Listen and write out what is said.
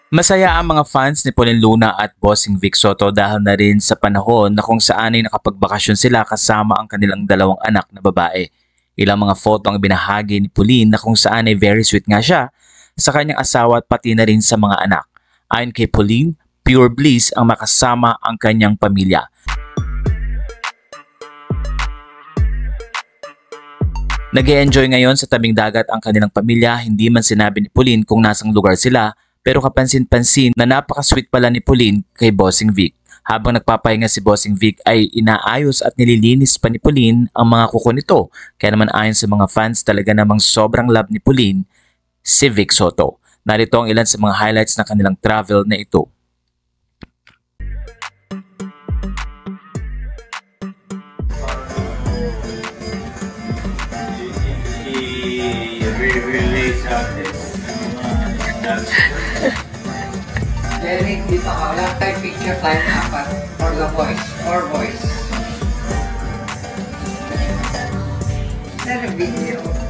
Masaya ang mga fans ni Pauline Luna at Bossing Vic Soto dahil na rin sa panahon na kung saan ay nakapagbakasyon sila kasama ang kanilang dalawang anak na babae. Ilang mga photo ang binahagi ni Pauline na kung saan ay very sweet nga siya sa kanyang asawa at pati na rin sa mga anak. Ayon kay Pauline, pure bliss ang makasama ang kanyang pamilya. Nag-e-enjoy ngayon sa tabing dagat ang kanilang pamilya, hindi man sinabi ni Pauline kung nasang lugar sila. Pero kapansin-pansin na napaka-sweet pala ni Pauline kay Bossing Vic. Habang nagpapahinga si Bossing Vic ay inaayos at nililinis pa ni Pauline ang mga kuko nito. Kaya naman ayon sa mga fans talaga namang sobrang love ni Pauline si Vic Soto. Narito ang ilan sa mga highlights ng kanilang travel na ito. Jenny, dito ka. Wala tayong picture tayo na apat. For the boys. For boys. Is that a video?